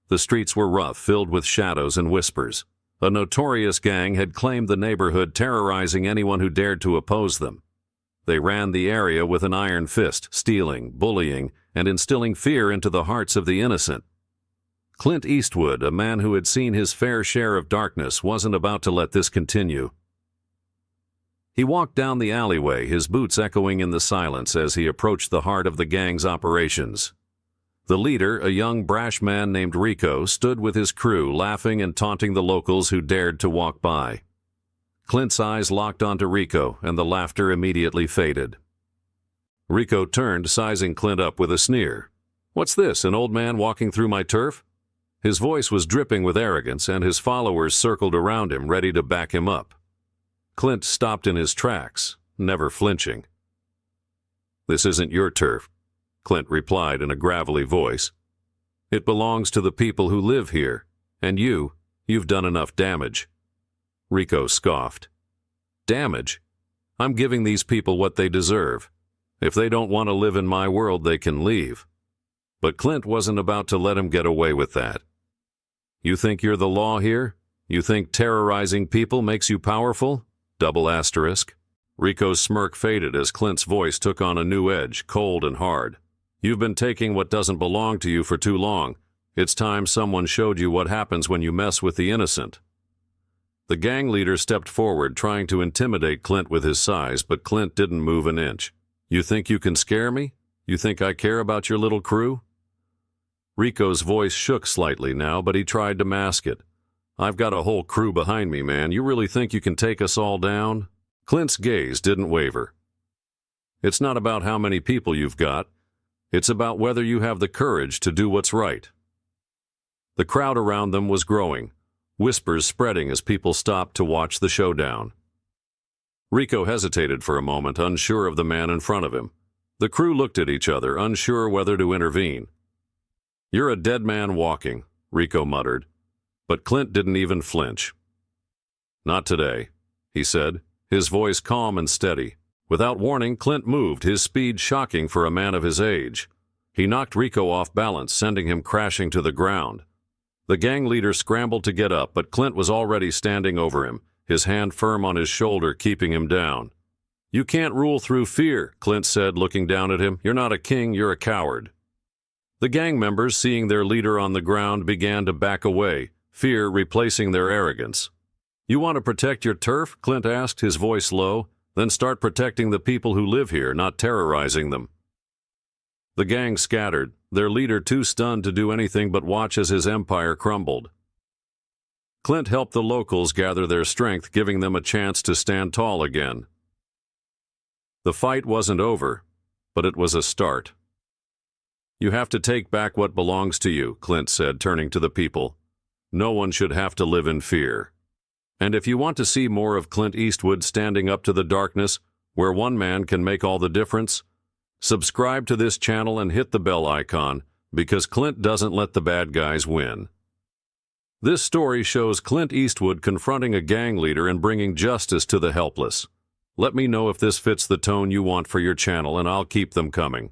The streets were rough, filled with shadows and whispers. A notorious gang had claimed the neighborhood, terrorizing anyone who dared to oppose them. They ran the area with an iron fist, stealing, bullying, and instilling fear into the hearts of the innocent. Clint Eastwood, a man who had seen his fair share of darkness, wasn't about to let this continue. He walked down the alleyway, his boots echoing in the silence as he approached the heart of the gang's operations. The leader, a young brash man named Rico, stood with his crew, laughing and taunting the locals who dared to walk by. Clint's eyes locked onto Rico, and the laughter immediately faded. Rico turned, sizing Clint up with a sneer. "What's this, an old man walking through my turf?" His voice was dripping with arrogance, and his followers circled around him, ready to back him up. Clint stopped in his tracks, never flinching. "This isn't your turf," Clint replied in a gravelly voice. "It belongs to the people who live here, and you've done enough damage." Rico scoffed. "Damage? I'm giving these people what they deserve. If they don't want to live in my world, they can leave." But Clint wasn't about to let him get away with that. "You think you're the law here? You think terrorizing people makes you powerful? Double asterisk." Rico's smirk faded as Clint's voice took on a new edge, cold and hard. "You've been taking what doesn't belong to you for too long. It's time someone showed you what happens when you mess with the innocent." The gang leader stepped forward, trying to intimidate Clint with his size, but Clint didn't move an inch. "You think you can scare me? You think I care about your little crew?" Rico's voice shook slightly now, but he tried to mask it. "I've got a whole crew behind me, man. You really think you can take us all down?" Clint's gaze didn't waver. "It's not about how many people you've got. It's about whether you have the courage to do what's right." The crowd around them was growing, whispers spreading as people stopped to watch the showdown. Rico hesitated for a moment, unsure of the man in front of him. The crew looked at each other, unsure whether to intervene. "You're a dead man walking," Rico muttered. But Clint didn't even flinch. "Not today," he said, his voice calm and steady. Without warning, Clint moved, his speed shocking for a man of his age. He knocked Rico off balance, sending him crashing to the ground. The gang leader scrambled to get up, but Clint was already standing over him, his hand firm on his shoulder, keeping him down. "You can't rule through fear," Clint said, looking down at him. "You're not a king, you're a coward." The gang members, seeing their leader on the ground, began to back away, fear replacing their arrogance. "You want to protect your turf?" Clint asked, his voice low. "Then start protecting the people who live here, not terrorizing them." The gang scattered, their leader too stunned to do anything but watch as his empire crumbled. Clint helped the locals gather their strength, giving them a chance to stand tall again. The fight wasn't over, but it was a start. "You have to take back what belongs to you," Clint said, turning to the people. "No one should have to live in fear." And if you want to see more of Clint Eastwood standing up to the darkness, where one man can make all the difference, subscribe to this channel and hit the bell icon, because Clint doesn't let the bad guys win. This story shows Clint Eastwood confronting a gang leader and bringing justice to the helpless. Let me know if this fits the tone you want for your channel, and I'll keep them coming.